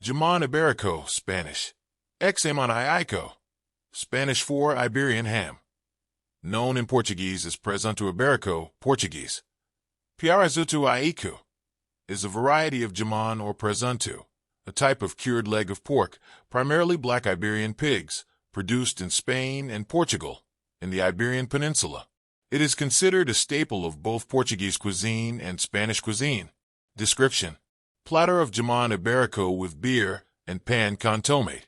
Jamón ibérico, Spanish. xamôn i଼βεɾiko, Spanish for Iberian ham. Known in Portuguese as presunto ibérico, Portuguese. Pɾɨʻzũtu i଼βeɾiku is a variety of jamón or presunto, a type of cured leg of pork, primarily Black Iberian pigs, produced in Spain and Portugal, in the Iberian Peninsula. It is considered a staple of both Portuguese cuisine and Spanish cuisine. Description: Platter of Jamón ibérico with beer and pan con tomate.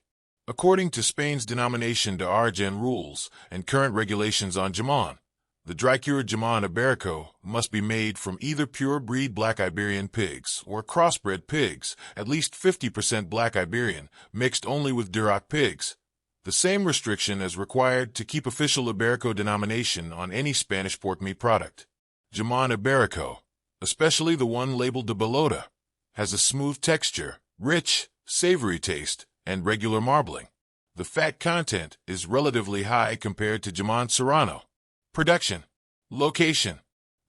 According to Spain's denomination de origen rules and current regulations on jamón, the dry-cured Jamón ibérico must be made from either pure-breed Black Iberian pigs or cross-bred pigs, at least 50% Black Iberian, mixed only with Duroc pigs. The same restriction as required to keep official ibérico denomination on any Spanish pork meat product. Jamón ibérico, especially the one labeled de bellota, has a smooth texture, rich, savory taste, and regular marbling. The fat content is relatively high compared to Jamón serrano. Production. Location.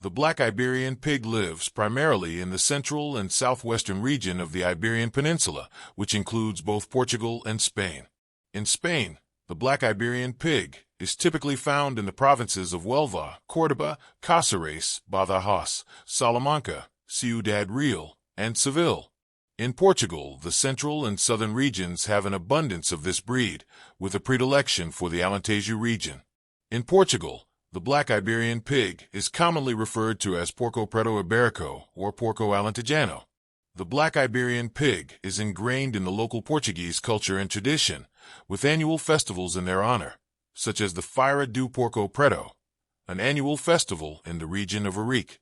The Black Iberian pig lives primarily in the central and southwestern region of the Iberian Peninsula, which includes both Portugal and Spain. In Spain, the Black Iberian pig is typically found in the provinces of Huelva, Córdoba, Cáceres, Badajoz, Salamanca, Ciudad Real, and Seville. In Portugal, the central and southern regions have an abundance of this breed, with a predilection for the Alentejo region. In Portugal, the Black Iberian pig is commonly referred to as Porco Preto Ibérico or Porco Alentejano. The Black Iberian pig is ingrained in the local Portuguese culture and tradition, with annual festivals in their honor, such as the Feira do Porco Preto, an annual festival in the region of iʻvɛɾiku.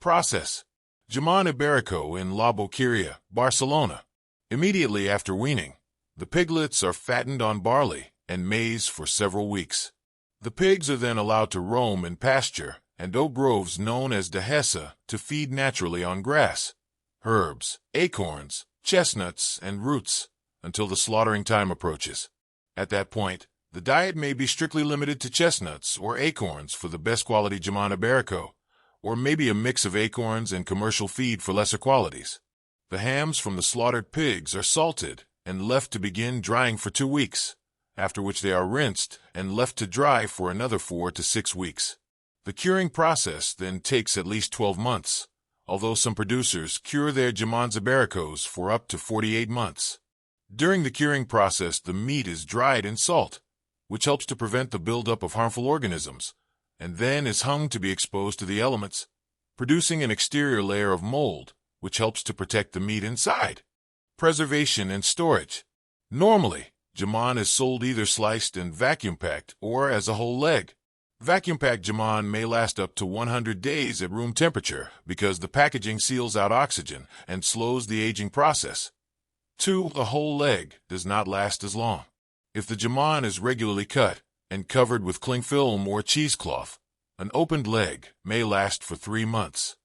Process. Jamón ibérico in La Boqueria, Barcelona. Immediately after weaning, the piglets are fattened on barley and maize for several weeks. The pigs are then allowed to roam in pasture and oak groves known as dehesa to feed naturally on grass, herbs, acorns, chestnuts, and roots until the slaughtering time approaches. At that point, the diet may be strictly limited to chestnuts or acorns for the best quality Jamón ibérico, or maybe a mix of acorns and commercial feed for lesser qualities. The hams from the slaughtered pigs are salted and left to begin drying for 2 weeks, after which they are rinsed and left to dry for another 4 to 6 weeks. The curing process then takes at least 12 months, although some producers cure their Jamón ibéricos for up to 48 months. During the curing process, the meat is dried in salt, which helps to prevent the buildup of harmful organisms, and then is hung to be exposed to the elements, producing an exterior layer of mold, which helps to protect the meat inside. Preservation and storage. Normally, jamón is sold either sliced and vacuum-packed or as a whole leg. Vacuum-packed jamón may last up to 100 days at room temperature because the packaging seals out oxygen and slows the aging process. A whole leg does not last as long. If the jamón is regularly cut and covered with cling film or cheesecloth, an opened leg may last for 3 months.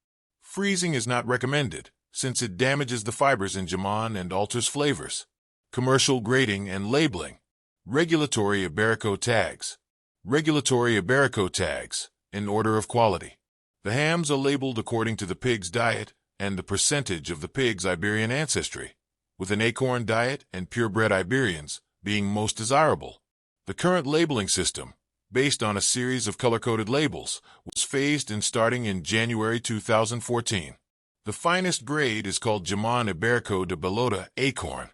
Freezing is not recommended, since it damages the fibers in jamón and alters flavors. Commercial grading and labeling. Regulatory ibérico tags. Regulatory ibérico tags, in order of quality. The hams are labeled according to the pig's diet and the percentage of the pig's Iberian ancestry, with an acorn diet and purebred Iberians being most desirable. The current labeling system, based on a series of color-coded labels, was phased in starting in January 2014. The finest grade is called Jamón ibérico de bellota acorn.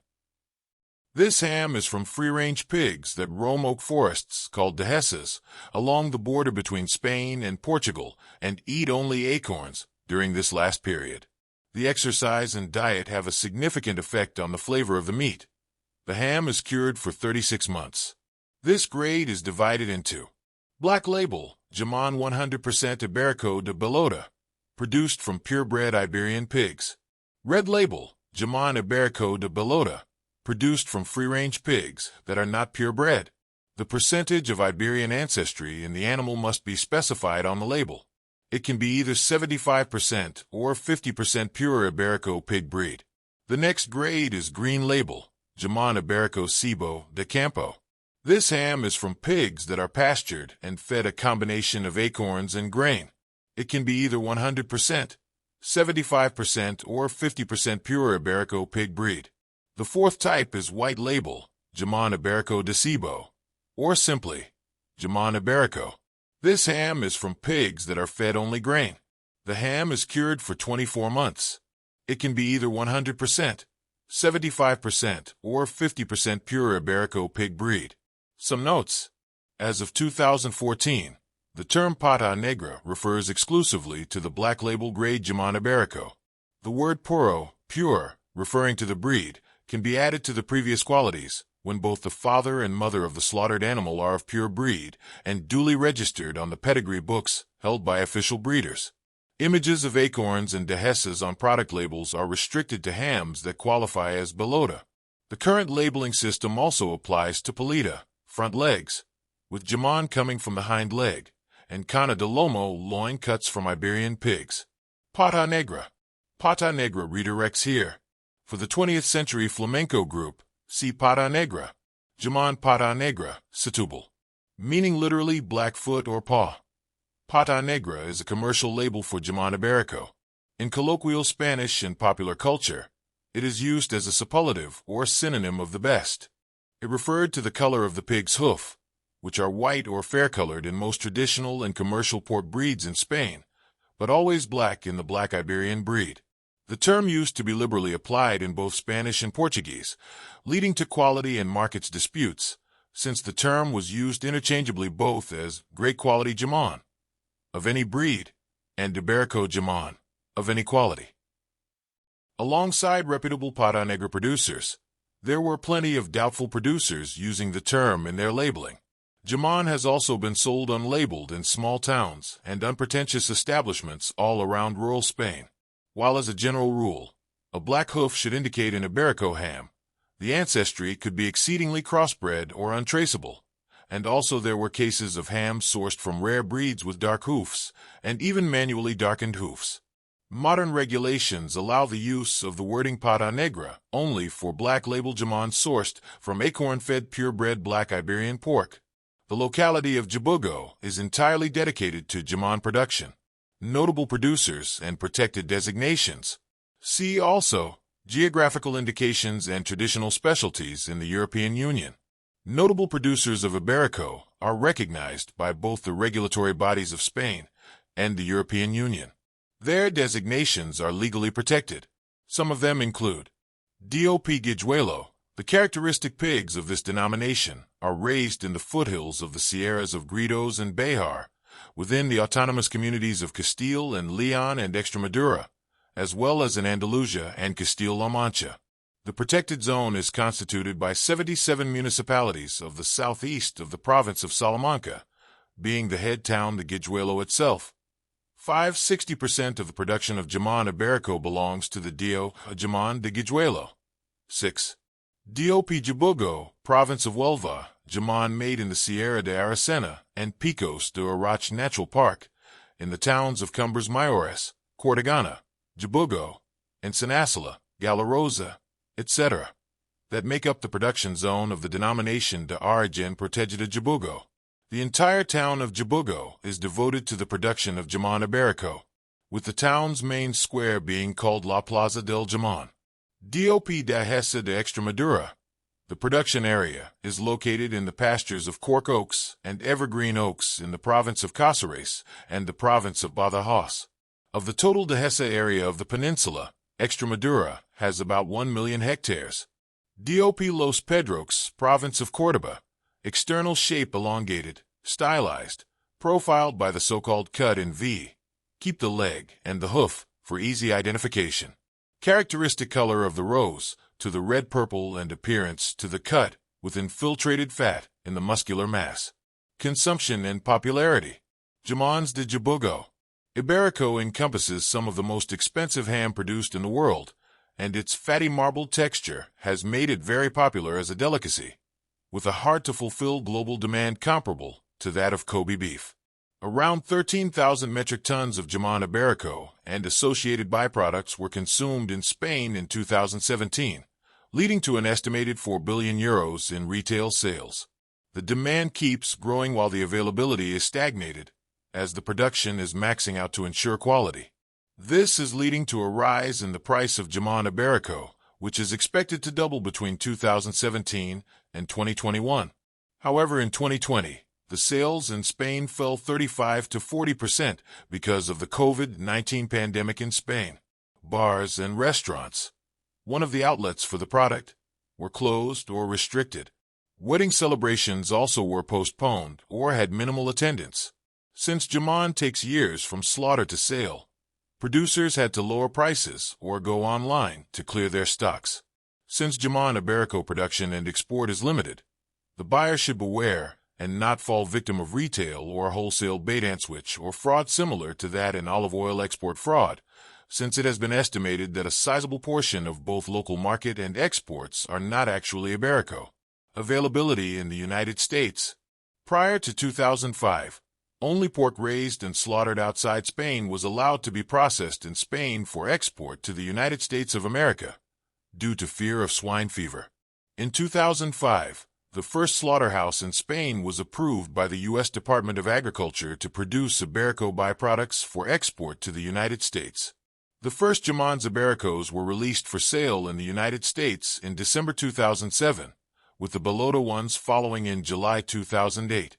This ham is from free-range pigs that roam oak forests called dehesas along the border between Spain and Portugal and eat only acorns during this last period. The exercise and diet have a significant effect on the flavor of the meat. The ham is cured for 36 months. This grade is divided into Black Label, Jamón 100% ibérico de bellota, produced from purebred Iberian pigs. Red Label, Jamón ibérico de bellota, produced from free-range pigs that are not purebred. The percentage of Iberian ancestry in the animal must be specified on the label. It can be either 75% or 50% pure ibérico pig breed. The next grade is Green Label, Jamón ibérico cebo de campo. This ham is from pigs that are pastured and fed a combination of acorns and grain. It can be either 100%, 75%, or 50% pure ibérico pig breed. The fourth type is white label, Jamón ibérico de cebo, or simply, Jamón ibérico. This ham is from pigs that are fed only grain. The ham is cured for 24 months. It can be either 100%, 75%, or 50% pure Iberico pig breed. Some notes. As of 2014, the term pata negra refers exclusively to the black label grade Jamón ibérico. The word puro, pure, referring to the breed, can be added to the previous qualities when both the father and mother of the slaughtered animal are of pure breed and duly registered on the pedigree books held by official breeders. Images of acorns and dehesas on product labels are restricted to hams that qualify as bellota. The current labeling system also applies to paleta, front legs, with jamón coming from the hind leg, and cana de lomo loin cuts from Iberian pigs. Pata negra. Pata negra redirects here. For the 20th century flamenco group, see pata negra. Jamón pata negra, Setúbal, meaning literally black foot or paw. Pata negra is a commercial label for Jamón ibérico. In colloquial Spanish and popular culture, it is used as a superlative or synonym of the best. It referred to the color of the pig's hoof, which are white or fair-colored in most traditional and commercial pork breeds in Spain, but always black in the Black Iberian breed. The term used to be liberally applied in both Spanish and Portuguese, leading to quality and markets disputes, since the term was used interchangeably both as great quality Jamón, of any breed, and ibérico Jamón, of any quality. Alongside reputable pata negra producers, there were plenty of doubtful producers using the term in their labeling. Jamón has also been sold unlabeled in small towns and unpretentious establishments all around rural Spain. While as a general rule, a black hoof should indicate an ibérico ham, the ancestry could be exceedingly crossbred or untraceable, and also there were cases of hams sourced from rare breeds with dark hoofs, and even manually darkened hoofs. Modern regulations allow the use of the wording pata negra only for black label jamón sourced from acorn-fed purebred Black Iberian pork. The locality of Jabugo is entirely dedicated to jamón production. Notable producers and protected designations. See also, geographical indications and traditional specialties in the European Union. Notable producers of ibérico are recognized by both the regulatory bodies of Spain and the European Union. Their designations are legally protected. Some of them include DOP Guijuelo. The characteristic pigs of this denomination are raised in the foothills of the Sierras of Gredos and Béjar, within the autonomous communities of Castile and Leon and Extremadura, as well as in Andalusia and Castile-La Mancha. The protected zone is constituted by 77 municipalities of the southeast of the province of Salamanca, being the head town the Guijuelo itself. 60% of the production of Jamón ibérico belongs to the DO Jamón de Guijuelo. 6. DOP Jabugo, province of Huelva, Jamón made in the Sierra de Aracena and Picos de Urach Natural Park, in the towns of Cumbres Mayores, Cortegana, Jabugo, and Sinasala, Galarosa, etc., that make up the production zone of the denomination de origen protegida Jabugo. The entire town of Jabugo is devoted to the production of Jamón ibérico, with the town's main square being called La Plaza del Jamón. DOP Dehesa de Extremadura. The production area is located in the pastures of cork oaks and evergreen oaks in the province of Cáceres and the province of Badajoz. Of the total Dehesa area of the peninsula, Extremadura has about 1 million hectares. DOP Los Pedroques, province of Córdoba. External shape elongated, stylized, profiled by the so-called cut in V. Keep the leg and the hoof for easy identification. Characteristic color of the rose to the red-purple and appearance to the cut with infiltrated fat in the muscular mass. Consumption and popularity. Jamóns de Jabugo. Ibérico encompasses some of the most expensive ham produced in the world, and its fatty marbled texture has made it very popular as a delicacy, with a hard-to-fulfill global demand comparable to that of Kobe beef. Around 13,000 metric tons of Jamón ibérico and associated byproducts were consumed in Spain in 2017, leading to an estimated 4 billion euros in retail sales. The demand keeps growing while the availability is stagnated, as the production is maxing out to ensure quality. This is leading to a rise in the price of Jamón ibérico, which is expected to double between 2017 and 2021. However, in 2020, the sales in Spain fell 35 to 40% because of the COVID-19 pandemic in Spain. Bars and restaurants, one of the outlets for the product, were closed or restricted. Wedding celebrations also were postponed or had minimal attendance. Since Jamón takes years from slaughter to sale, producers had to lower prices or go online to clear their stocks. Since Jamón ibérico production and export is limited, the buyer should beware and not fall victim of retail or wholesale bait-and-switch or fraud similar to that in olive oil export fraud, since it has been estimated that a sizable portion of both local market and exports are not actually ibérico. Availability in the United States. Prior to 2005, only pork raised and slaughtered outside Spain was allowed to be processed in Spain for export to the United States of America, due to fear of swine fever. In 2005, the first slaughterhouse in Spain was approved by the U.S. Department of Agriculture to produce ibérico byproducts for export to the United States. The first Jamón ibéricos were released for sale in the United States in December 2007, with the bellota ones following in July 2008.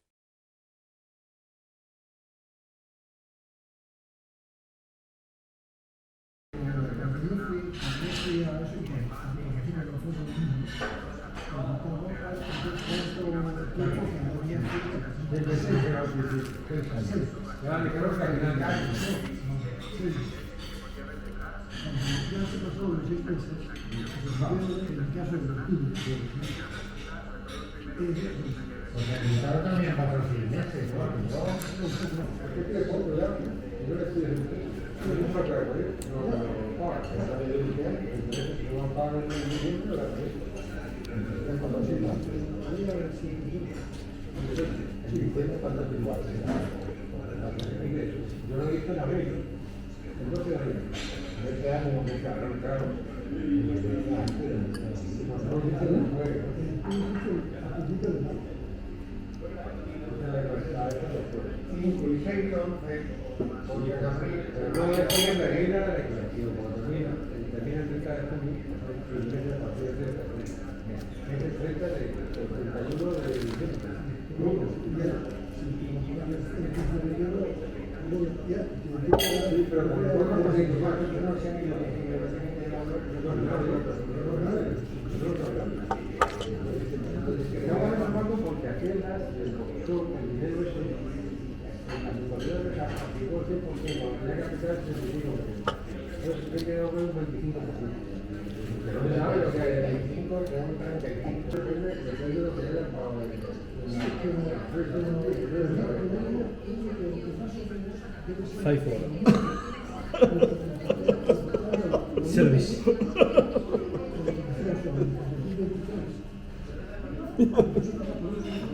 Service.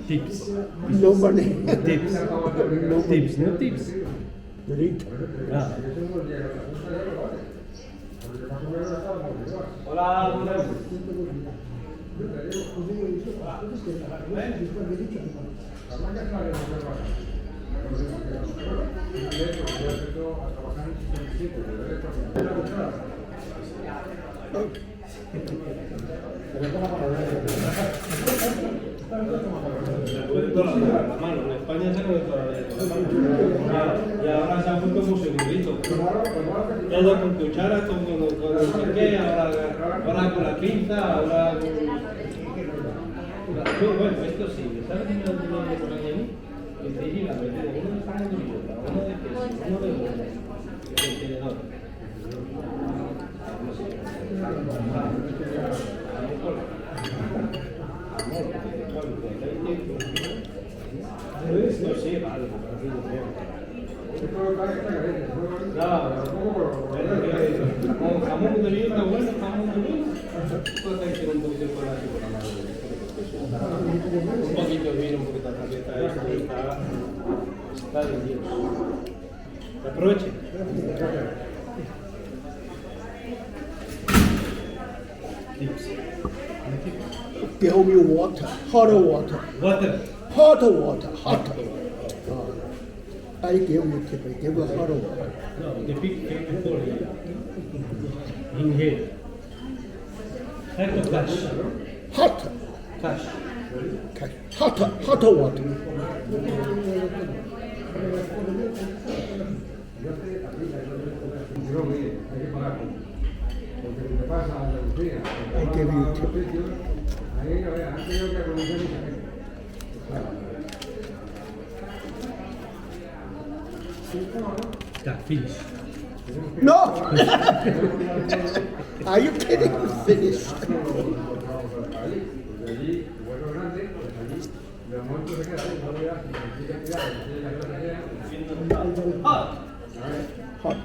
Tips. No money. Tips. Tips, no tips. Ah. Hola, la mano, en España se lo toda la y ahora se ha puesto como segurito. Todo con cuchara, todo con no sé qué, ahora con la pinza, ahora con... Bueno, esto sí, ¿sabes qué me lo tenía que poner a mí? Que te llega, me digo, uno de jamón de bellota, uno de queso, uno de huevo, el tenedor. No sé. Esto sí, vale, claro, con jamón de bellota, bueno, jamón de bellota, puede ser un poquito por así por la mano. Un poquito de vino, un poquito de tarjeta, está de Dios. Aproveche. Give me water, hot water. Water. Hot water, hot. I give you tip, I give you hot water. No, the big before here. In here. Esto es cash. Hot. Cash. Okay. Hot water. I give you tip. Got finish. No! Are you kidding? Finished. Hot. Hot.